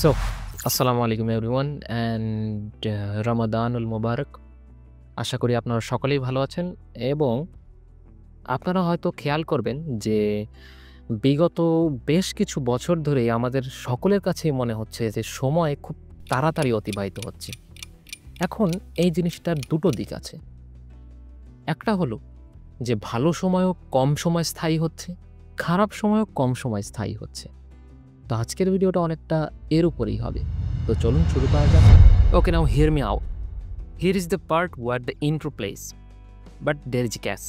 So, আসসালামু আলাইকুম everyone and রমাদানুল মুবারক। আশা করি আপনারা সকলেই ভালো আছেন এবং আপনারা হয়তো খেয়াল করবেন যে বিগত বেশ কিছু বছর ধরেই আমাদের সকলের কাছেই মনে হচ্ছে যে সময় খুব তাড়াতাড়ি অতিবাহিত হচ্ছে। এখন এই জিনিসটার দুটো দিক আছে। একটা হলো যে ভালো সময়ও কম সময় স্থায়ী হচ্ছে, খারাপ সময়ও কম সময় স্থায়ী হচ্ছে। তো আজকের ভিডিওটা অনেকটা এর উপরেই হবে। তো চলুন শুরু করা যাক। Okay, now hear me out. Here is the part where the intro plays, but there is catch.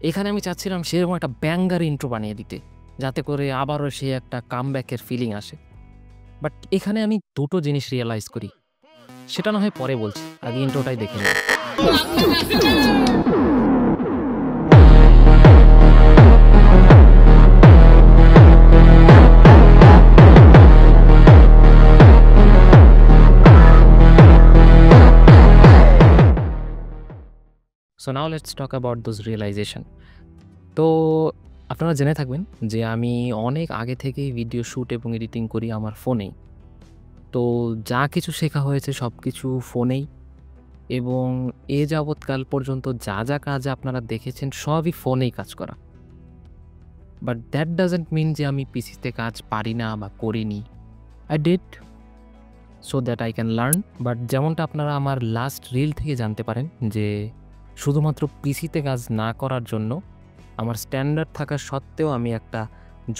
এখানে আমি চাচ্ছিলাম সেরকম একটা ব্যাঙ্গার ইন্ট্রো বানিয়ে দিতে, যাতে করে আবারও সে একটা কামব্যাকের ফিলিং আসে। বাট এখানে আমি দুটো জিনিস রিয়েলাইজ করি, সেটা না হয় পরে বলছি, আগে ইন্ট্রোটাই দেখে নিই। So now let's talk about those realization. তো আপনারা জেনে থাকবেন যে আমি অনেক আগে থেকেই ভিডিও শ্যুট এবং এডিটিং করি আমার ফোনেই। তো যা কিছু শেখা হয়েছে সব কিছু ফোনেই, এবং এ যাবৎকাল পর্যন্ত যা যা কাজ আপনারা দেখেছেন সবই ফোনেই কাজ করা। বাট দ্যাট ডাজন্ট মিন যে আমি পিসিতে কাজ পারি না বা করিনি। I did, so that I can learn. But যেমনটা আপনারা আমার লাস্ট রিল থেকে জানতে পারেন যে শুধুমাত্র পিসিতে কাজ না করার জন্য আমার স্ট্যান্ডার্ড থাকা সত্ত্বেও আমি একটা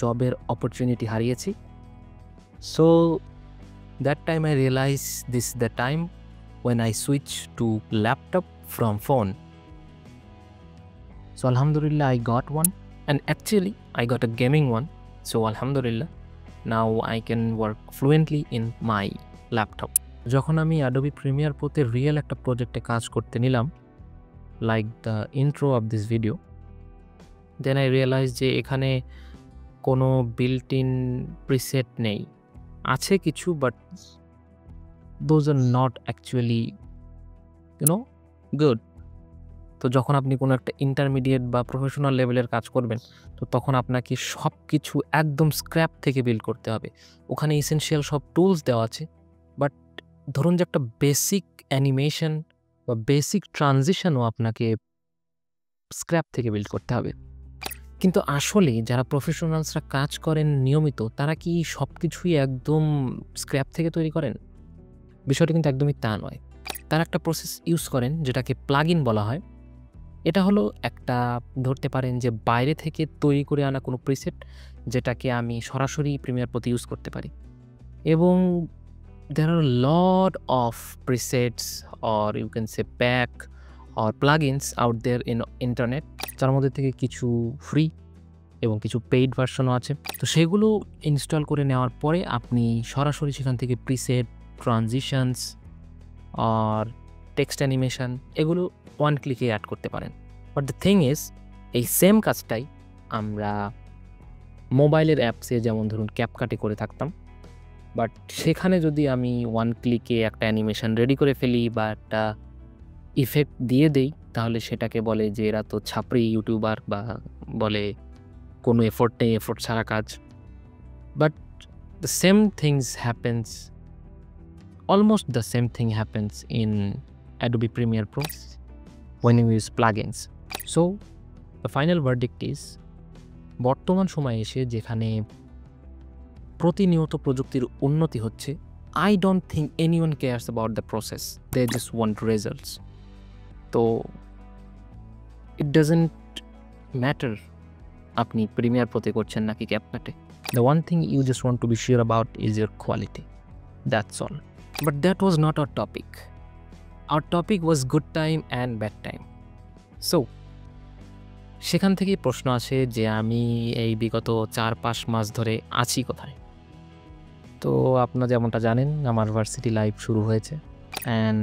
জবের অপরচুনিটি হারিয়েছি। So that time I realise this the time when I switch to laptop from phone. So alhamdulillah I got one, and actually I got a gaming one. So alhamdulillah now I can work fluently in my laptop. যখন আমি Adobe Premiere Pro তে real একটা প্রজেক্টে কাজ করতে নিলাম, like the intro of this video, then I realized যে এখানে কোনো built-in preset নেই। আছে কিছু, but those are not actually good. তো যখন আপনি কোনো একটা ইন্টারমিডিয়েট বা প্রফেশনাল লেভেলের কাজ করবেন, তো তখন আপনাকে সব কিছু একদম স্ক্র্যাপ থেকে বিল্ড করতে হবে। ওখানে এসেনশিয়াল সব টুলস দেওয়া আছে, বাট ধরুন যে একটা বেসিক অ্যানিমেশন বা বেসিক ট্রানজিশনও আপনাকে স্ক্র্যাপ থেকে বিল্ড করতে হবে। কিন্তু আসলে যারা প্রফেশনালসরা কাজ করেন নিয়মিত, তারা কি সব কিছুই একদম স্ক্র্যাপ থেকে তৈরি করেন? বিষয়টা কিন্তু একদমই তা নয়। তারা একটা প্রসেস ইউজ করেন যেটাকে প্লাগইন বলা হয়। এটা হলো একটা, ধরতে পারেন যে বাইরে থেকে তৈরি করে আনা কোনো প্রিসেট, যেটাকে আমি সরাসরি প্রিমিয়ার প্রোতে ইউজ করতে পারি। এবং there are a lot of presets, or you can say pack or plugins out there in internet, যার মধ্যে থেকে কিছু ফ্রি এবং কিছু পেইড ভার্সনও আছে। তো সেগুলো ইনস্টল করে নেওয়ার পরে আপনি সরাসরি সেখান থেকে প্রিসেট, ট্রানজিশনস আর টেক্সট অ্যানিমেশন এগুলো ওয়ান ক্লিকে অ্যাড করতে পারেন। বাট দ্য থিং ইজ, এই সেম কাজটাই আমরা মোবাইলের অ্যাপসে যেমন ধরুন ক্যাপকাটে করে থাকতাম, বাট সেখানে যদি আমি ওয়ান ক্লিকে একটা অ্যানিমেশন রেডি করে ফেলি বা একটা ইফেক্ট দিয়ে দেই, তাহলে সেটাকে বলে যে এরা তো ছাপরি ইউটিউবার, বা বলে কোনো এফোর্ট নেই, এফোর্ট ছাড়া কাজ। But the same things happens, almost the same thing happens in Adobe Premiere Pro when you use plugins. So the final verdict is, বর্তমান সময়ে এসে যেখানে প্রতিনিয়ত প্রযুক্তির উন্নতি হচ্ছে, I don't think anyone cares about the process. They just want results. তো it doesn't matter আপনি প্রিমিয়ার প্রোতে করছেন নাকি ক্যাপকাটে। The one thing you just want to be sure about is your quality. That's all. But that was not our topic. Our topic was good time and bad time. So সেখান থেকেই প্রশ্ন আসে যে আমি এই বিগত 4-5 মাস ধরে আছি কোথায়। তো আপনারা যেমনটা জানেন, আমার ভার্সিটি লাইফ শুরু হয়েছে, and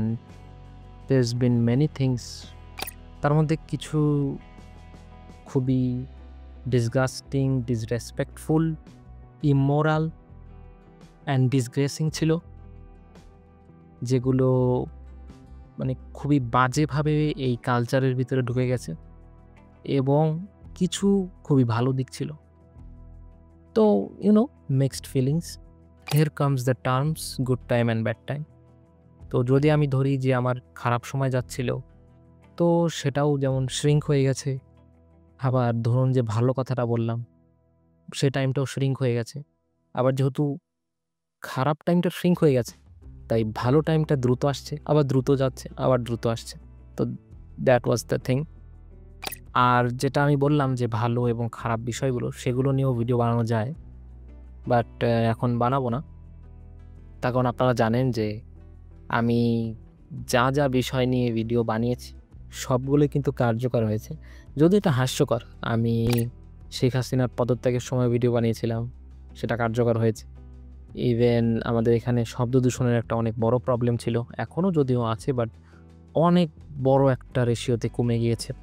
there's been many things. তার মধ্যে কিছু খুবই ডিসগাস্টিং, ডিসরেসপেক্টফুল, ইমোরাল অ্যান্ড ডিসগ্রেসিং ছিল, যেগুলো মানে খুবই বাজেভাবে এই কালচারের ভিতরে ঢুকে গেছে, এবং কিছু খুবই ভালো দিক ছিল। তো mixed feelings. Hair comes the terms good time and bad time. তো যদি আমি ধরি যে আমার খারাপ সময় যাচ্ছিল, তো সেটাও যেমন শ্রিঙ্ক হয়ে গেছে। আবার ধরুন যে ভালো কথাটা বললাম, সে টাইমটাও শ্রিঙ্ক হয়ে গেছে। আবার যেহেতু খারাপ টাইমটা শ্রিঙ্ক হয়ে গেছে, তাই ভালো টাইমটা দ্রুত আসছে, আবার দ্রুত যাচ্ছে, আবার দ্রুত আসছে। তো দ্যাট ওয়াজ দ্য থিং। আর যেটা আমি বললাম যে ভালো এবং খারাপ বিষয়গুলো, সেগুলো নিয়েও ভিডিও বানানো যায়। বাট এখন বানাবো না। তার কারণ আপনারা জানেন যে আমি যা বিষয় নিয়ে ভিডিও বানিয়েছি, সবগুলোই কিন্তু কার্যকর হয়েছে। যদিও এটা হাস্যকর, আমি শেখ হাসিনার পদত্যাগের সময় ভিডিও বানিয়েছিলাম, সেটা কার্যকর হয়েছে। ইভেন আমাদের এখানে শব্দ দূষণের একটা অনেক বড় প্রবলেম ছিল, এখনও যদিও আছে, বাট অনেক বড় একটা রেশিওতে কমে গিয়েছে।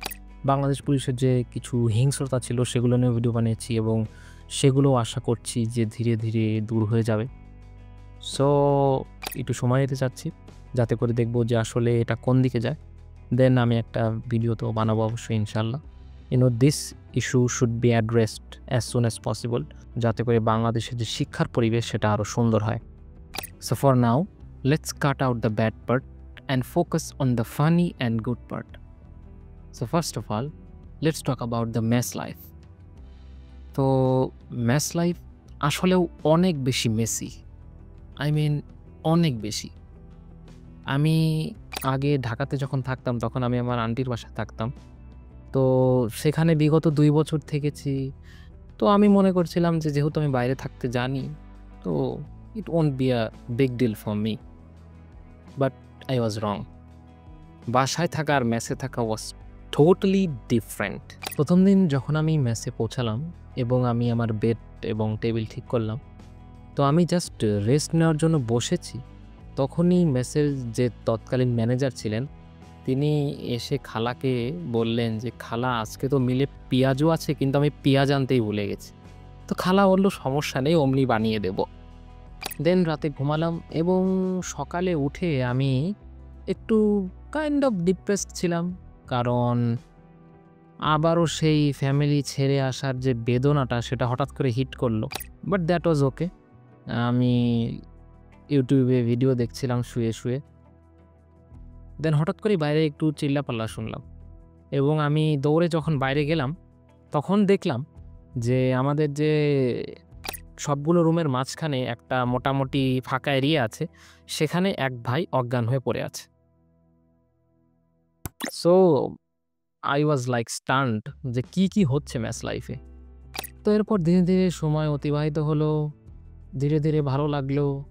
বাংলাদেশ পুলিশের যে কিছু হিংস্রতা ছিল, সেগুলো নিয়ে ভিডিও বানিয়েছি এবং সেগুলো আশা করছি যে ধীরে ধীরে দূর হয়ে যাবে। সো একটু সময় দিতে চাচ্ছি, যাতে করে দেখবো যে আসলে এটা কোন দিকে যায়। দেন আমি একটা ভিডিও তো বানাবো অবশ্যই, ইনশাল্লাহ। This issue should be addressed as soon as possible, যাতে করে বাংলাদেশের যে শিক্ষার পরিবেশ সেটা আরও সুন্দর হয়। So for now, let's cut out the bad part and focus on the funny and good part. So first of all, let's talk about the mess life. তো মেস লাইফ আসলেও অনেক বেশি মেসি, আই মিন অনেক বেশি। আমি আগে ঢাকাতে যখন থাকতাম, তখন আমি আমার আন্টির বাসায় থাকতাম। তো সেখানে বিগত ২ বছর থেকেছি। তো আমি মনে করছিলাম যে যেহেতু আমি বাইরে থাকতে জানি, তো it won't be a big deal for me. But I was wrong. বাসায় থাকা আর মেসে থাকা ওয়াজ টোটালি ডিফারেন্ট। ১ম দিন যখন আমি মেসে পৌঁছালাম এবং আমি আমার বেড এবং টেবিল ঠিক করলাম, তো আমি জাস্ট রেস্ট নেওয়ার জন্য বসেছি। তখনই মেসের যে তৎকালীন ম্যানেজার ছিলেন, তিনি এসে খালাকে বললেন যে, "খালা, আজকে তো মিলে পেঁয়াজও আছে, কিন্তু আমি পেঁয়াজ আনতেই ভুলে গেছি।" তো খালা বলল, "সমস্যা নেই, অমনি বানিয়ে দেব।" দেন রাতে ঘুমালাম এবং সকালে উঠে আমি একটু কাইন্ড অফ ডিপ্রেসড ছিলাম। কারণ আবারও সেই ফ্যামিলি ছেড়ে আসার যে বেদনাটা, সেটা হঠাৎ করে হিট করলো। বাট দ্যাট ওয়াজ ওকে। আমি ইউটিউবে ভিডিও দেখছিলাম শুয়ে। দেন হঠাৎ করেই বাইরে একটু চিল্লাপাল্লা শুনলাম এবং আমি দৌড়ে যখন বাইরে গেলাম, তখন দেখলাম যে আমাদের যে সবগুলো রুমের মাঝখানে একটা মোটামুটি ফাঁকা এরিয়া আছে, সেখানে এক ভাই অজ্ঞান হয়ে পড়ে আছে। So I was like stand যে কি হচ্ছে মেস লাইফে। তো এরপর ধীরে সময় অতিবাহিত হলো। ধীরে ভালো লাগলো।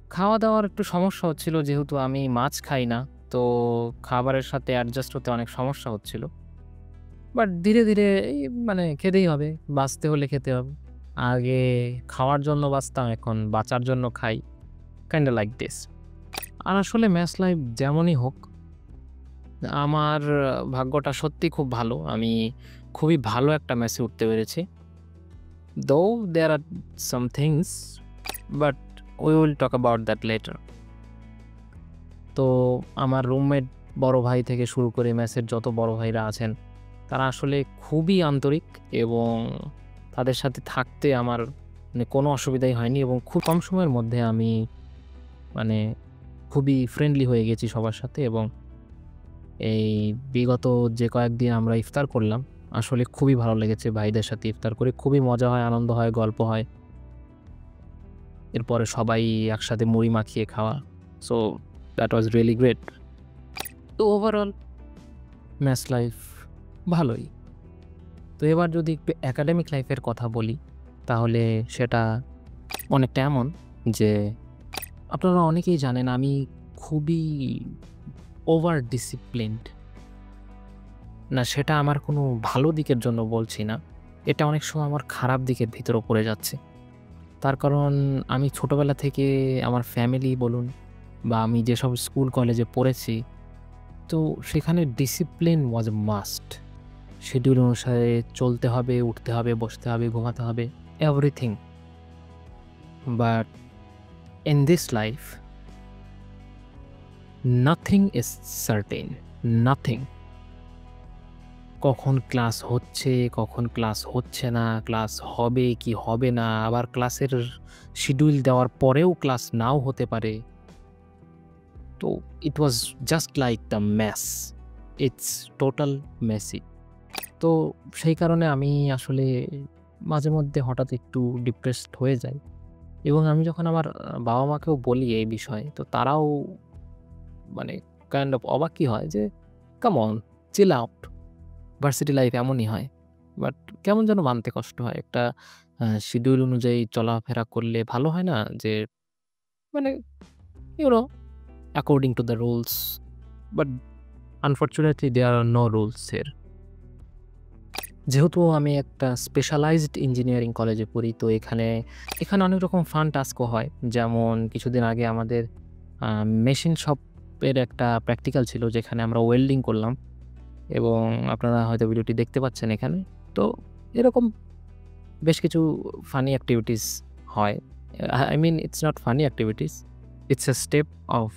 খাওয়া-দাওয়ার একটু সমস্যা হচ্ছিল, যেহেতু আমি মাছ খাই না। তো খাবারের সাথে অ্যাডজাস্ট হতে অনেক সমস্যা হচ্ছিল। বাট ধীরে এই মানে খেতেই হবে। বাঁচতে হলে খেতে হবে। আগে খাওয়ার জন্য বাঁচতাম, এখন বাঁচার জন্য খাই। Kinda like this. আর আসলে মেস লাইফ যেমনই হোক, আমার ভাগ্যটা সত্যিই খুব ভালো। আমি খুবই ভালো একটা মেসে উঠতে পেরেছি। Though there are some things, but we will talk about that later. তো আমার রুমমেট বড় ভাই থেকে শুরু করে মেসের যত বড় ভাইরা আছেন, তারা আসলে খুবই আন্তরিক এবং তাদের সাথে থাকতে আমার মানে কোনো অসুবিধাই হয়নি এবং খুব কম সময়ের মধ্যে আমি মানে খুবই ফ্রেন্ডলি হয়ে গেছি সবার সাথে। এবং এই বিগত যে কয়েকদিন আমরা ইফতার করলাম, আসলে খুবই ভালো লেগেছে ভাইদের সাথে ইফতার করে। খুবই মজা হয়, আনন্দ হয়, গল্প হয়। এরপরে সবাই একসাথে মুড়ি মাখিয়ে খাওয়া। So that was really great. তো ওভারঅল মেস লাইফ ভালোই। তো এবার যদি একটু একাডেমিক লাইফের কথা বলি, তাহলে সেটা অনেকটা এমন যে আপনারা অনেকেই জানেন আমি খুবই ওভার ডিসিপ্লিনড। না, সেটা আমার কোনো ভালো দিকের জন্য বলছি না। এটা অনেক সময় আমার খারাপ দিকের ভিতরেও পড়ে যাচ্ছে। তার কারণ আমি ছোটবেলা থেকে আমার ফ্যামিলি বলুন বা আমি যেসব স্কুল কলেজে পড়েছি, তো সেখানে discipline was a must. Schedule অনুসারে চলতে হবে, উঠতে হবে, বসতে হবে, ঘুমাতে হবে, everything. But in this life nothing is certain, nothing. কখন ক্লাস হচ্ছে, কখন ক্লাস হচ্ছে না, ক্লাস হবে কি হবে না, আবার ক্লাসের শিডিউল দেওয়ার পরেও ক্লাস নাও হতে পারে। তো it was just like the mess, it's total messy. তো সেই কারণে আমি আসলে মাঝে মধ্যে হঠাৎ একটু ডিপ্রেসড হয়ে যাই, এবং আমি যখন আমার বাবা মাকেও বলি এই বিষয়ে, তো তারাও মানে কাইন্ড অফ অবাকই হয় যে come on, chill out, varsity life এমনই হয়। বাট কেমন যেন মানতে কষ্ট হয়। একটা শিডিউল অনুযায়ী চলাফেরা করলে ভালো হয় না? যে মানে you know according to the rules, but unfortunately there are no rules here. যেহেতু আমি একটা স্পেশালাইজড ইঞ্জিনিয়ারিং কলেজে পড়ি, তো এখানে অনেক রকম ফান টাস্কও হয়। যেমন কিছুদিন আগে আমাদের মেশিন শপের একটা প্র্যাকটিক্যাল ছিল, যেখানে আমরা ওয়েল্ডিং করলাম, এবং আপনারা হয়তো ভিডিওটি দেখতে পাচ্ছেন এখানে। তো এরকম বেশ কিছু ফানি অ্যাক্টিভিটিস হয়। I mean it's not funny activities, it's a step of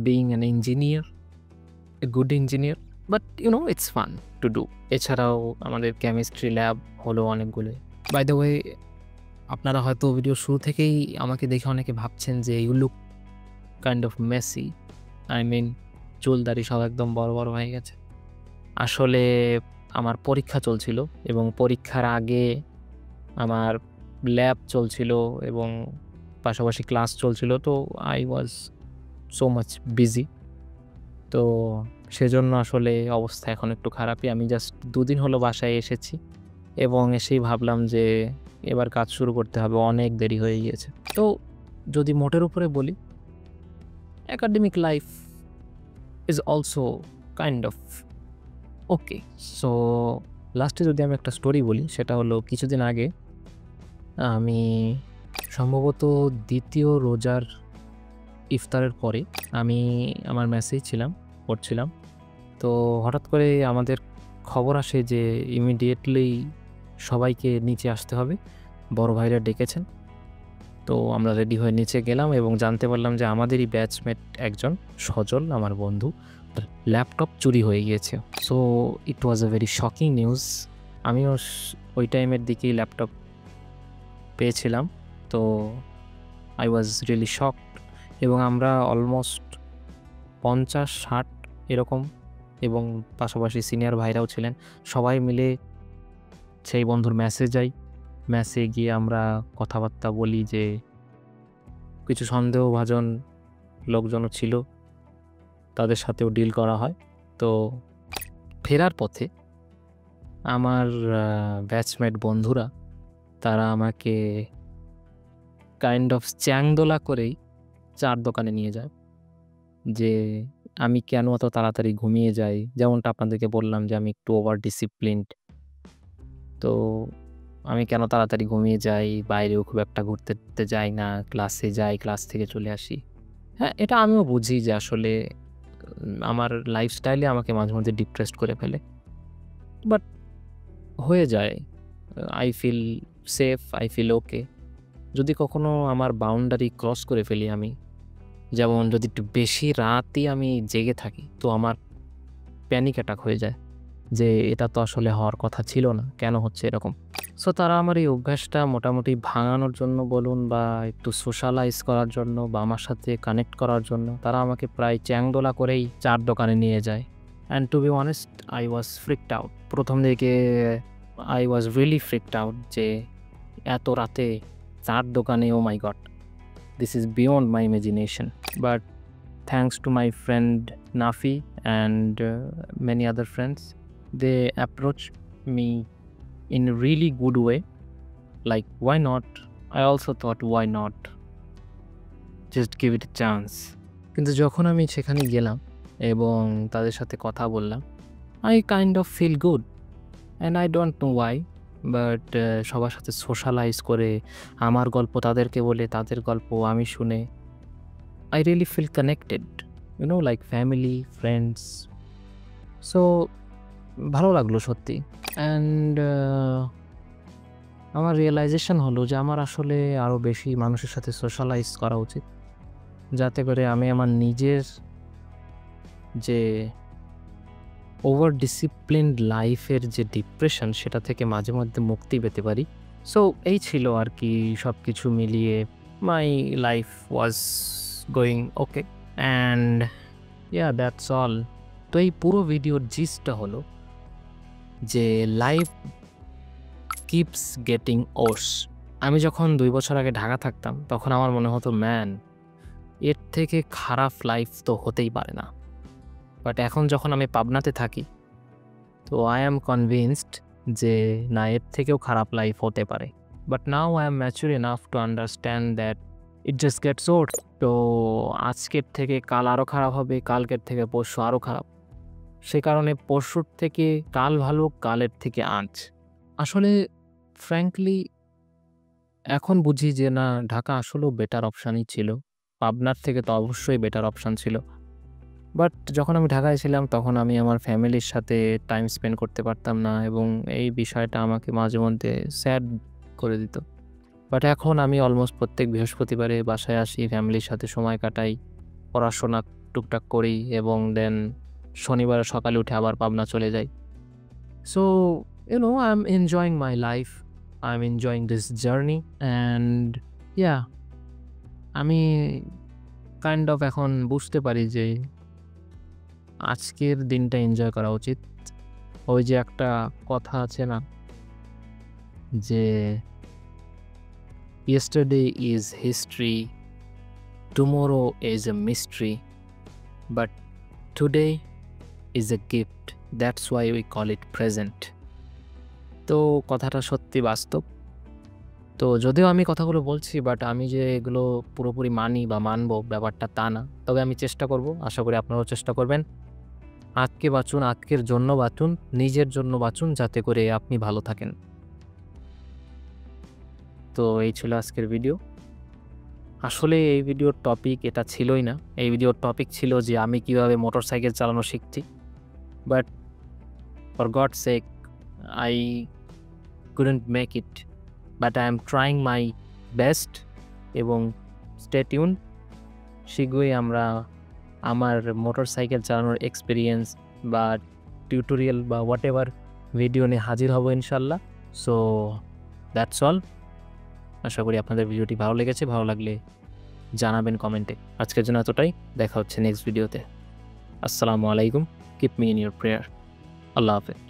being an engineer, a good engineer, but it's fun to do. এছাড়াও আমাদের কেমিস্ট্রি ল্যাব হলো অনেকগুলো। বাই দ্য ওয়ে, আপনারা হয়তো ভিডিও শুরু থেকেই আমাকে দেখে অনেকে ভাবছেন যে you look kind of messy, I mean চুল দাড়ি সব একদম বড় বড় হয়ে গেছে। আসলে আমার পরীক্ষা চলছিল, এবং পরীক্ষার আগে আমার ল্যাব চলছিল, এবং পাশাপাশি ক্লাস চলছিল। তো I was so much busy. তো সেজন্য আসলে অবস্থা এখন একটু খারাপই। আমি জাস্ট ২ দিন হলো বাসায় এসেছি, এবং এসেই ভাবলাম যে এবার কাজ শুরু করতে হবে, অনেক দেরি হয়ে গিয়েছে। তো যদি মোটের উপরে বলি, academic life is also kind of okay. So লাস্টে যদি আমি একটা স্টোরি বলি, সেটা হলো কিছুদিন আগে আমি সম্ভবত ২য় রোজার ইফতারের পরে আমি আমার মেসেই ছিলাম, পড়ছিলাম। তো হঠাৎ করে আমাদের খবর আসে যে ইমিডিয়েটলি সবাইকে নিচে আসতে হবে, বড় ভাইরা ডেকেছেন। তো আমরা রেডি হয়ে নিচে গেলাম, এবং জানতে পারলাম যে আমাদেরই ব্যাচমেট একজন সজল, আমার বন্ধু, ল্যাপটপ চুরি হয়ে গিয়েছে। So it was a very shocking news. আমিও ওই টাইমের দিকেই ল্যাপটপ পেয়েছিলাম। তো আই ওয়াজ রিয়েলি শকড, এবং আমরা অলমোস্ট ৫০-৬০ এরকম, এবং পাশাপাশি সিনিয়র ভাইরাও ছিলেন, সবাই মিলে সেই বন্ধুর মেসে যাই। মেসে গিয়ে আমরা কথাবার্তা বলি, যে কিছু সন্দেহভাজন লোকজনও ছিল, তাদের সাথেও ডিল করা হয়। তো ফেরার পথে আমার ব্যাচমেট বন্ধুরা, তারা আমাকে কাইন্ড অফ চ্যাংদোলা করেই চার দোকানে নিয়ে যায়, যে আমি কেন এত তাড়াতাড়ি ঘুমিয়ে যাই। যেমনটা আপনাদেরকে বললাম যে আমি একটু ওভার ডিসিপ্লিনড। তো আমি কেন তাড়াতাড়ি ঘুমিয়ে যাই, বাইরেও খুব একটা ঘুরতে যাই না, ক্লাসে যাই, ক্লাস থেকে চলে আসি। হ্যাঁ, এটা আমিও বুঝি যে আসলে আমার লাইফস্টাইলে আমাকে মাঝে মধ্যে ডিপ্রেসড করে ফেলে, বাট হয়ে যায়। I feel safe, I feel okay. যদি কখনো আমার বাউন্ডারি ক্রস করে ফেলি আমি, যেমন যদি একটু বেশি রাতই আমি জেগে থাকি, তো আমার প্যানিক অ্যাটাক হয়ে যায় যে এটা তো আসলে হওয়ার কথা ছিল না, কেন হচ্ছে এরকম। সো তারা আমার এই অভ্যাসটা মোটামুটি ভাঙানোর জন্য বলুন, বা একটু সোশ্যালাইজ করার জন্য, বা আমার সাথে কানেক্ট করার জন্য, তারা আমাকে প্রায় চ্যাংদোলা করেই চার দোকানে নিয়ে যায়। And to be honest, I was freaked out. প্রথম দিকে I was really freaked out যে এত রাতে চার দোকানে, oh my god, this is beyond my imagination. But thanks to my friend Nafi and many other friends, they approached me in a really good way, like why not. I also thought why not, just give it a chance. কিন্তু যখন আমি সেখানে গেলাম এবং তাদের সাথে কথা বললাম, I kind of feel good and I don't know why, but সবার সাথে সোশ্যালাইজ করে, আমার গল্প তাদেরকে বলে, তাদের গল্প আমি শুনে, I really feel connected, like family, friends. So ভালো লাগলো সত্যি। অ্যান্ড আমার রিয়েলাইজেশন হলো যে আমার আসলে আরও বেশি মানুষের সাথে সোশ্যালাইজ করা উচিত, যাতে করে আমি আমার নিজের যে ওভার ডিসিপ্লিনড লাইফের যে ডিপ্রেশন সেটা থেকে মাঝে মধ্যে মুক্তি পেতে পারি। সো এই ছিল আর কি সব কিছু মিলিয়ে my life was going okay and that's all. তো এই পুরো ভিডিওর জিসটা হলো যে লাইফ কিপস গেটিং ওর্স। আমি যখন 2 বছর আগে ঢাকা থাকতাম তখন আমার মনে হতো ম্যান এর থেকে খারাপ লাইফ তো হতেই পারে না। বাট এখন যখন আমি পাবনাতে থাকি তো আই অ্যাম কনভিন্সড যে না এর থেকেও খারাপ লাইফ হতে পারে। But now I am mature enough to understand that it just gets worse. তো আজকের থেকে কাল আরও খারাপ হবে, কালকের থেকে পরশু আরও খারাপ। সে কারণে পরশুর থেকে কাল ভালো, কালের থেকে আজ। আসলে ফ্র্যাঙ্কলি এখন বুঝি যে না ঢাকা আসলেও বেটার অপশানই ছিল। পাবনার থেকে তো অবশ্যই বেটার অপশান ছিল। বাট যখন আমি ঢাকায় ছিলাম তখন আমি আমার ফ্যামিলির সাথে টাইম স্পেন্ড করতে পারতাম না এবং এই বিষয়টা আমাকে মাঝে মধ্যে স্যাড করে দিত। বাট এখন আমি অলমোস্ট প্রত্যেক বৃহস্পতিবারে বাসায় আসি, ফ্যামিলির সাথে সময় কাটাই, পড়াশোনা টুকটাক করি এবং দেন শনিবারে সকালে উঠে আবার পাবনা চলে যাই। So I am enjoying my life, I am enjoying this journey and আমি কাইন্ড অফ এখন বুঝতে পারি যে আজকের দিনটা এনজয় করা উচিত। ওই যে একটা কথা আছে না যে yesterday is history, tomorrow is a mystery, but today is a gift, that's why we call it present. তো কথাটা সত্যি বাস্তব। তো যদিও আমি কথাগুলো বলছি বাট আমি যে এগুলো পুরোপুরি মানি বা মানবো ব্যাপারটা তা না। তবে আমি চেষ্টা করব, আশা করি আপনারাও চেষ্টা করবেন। আজকে বাঁচুন, আজকের জন্য বাঁচুন, নিজের জন্য বাঁচুন যাতে করে আপনি ভালো থাকেন। তো এই ছিল আজকের ভিডিও। আসলে এই ভিডিওর টপিক এটা ছিলই না। এই ভিডিওর টপিক ছিল যে আমি কিভাবে মোটরসাইকেল চালানো শিখছি। But for gods sec I couldn't make it, but I am trying my best এবং স্টে টিউন। শীঘ্রই আমরা আমার মোটরসাইকেল চালানোর এক্সপিরিয়েন্স বা টিউটোরিয়াল বা হোয়াট এভার ভিডিও নিয়ে হাজির হব ইনশাল্লাহ। So that's all. আশা করি আপনাদের ভিডিওটি ভালো লেগেছে। ভালো লাগলে জানাবেন কমেন্টে। আজকের জন্য এতটাই, দেখা হচ্ছে নেক্সট ভিডিওতে। আসসালামু আলাইকুম, keep me in your prayer. আল্লাহ হাফেজ।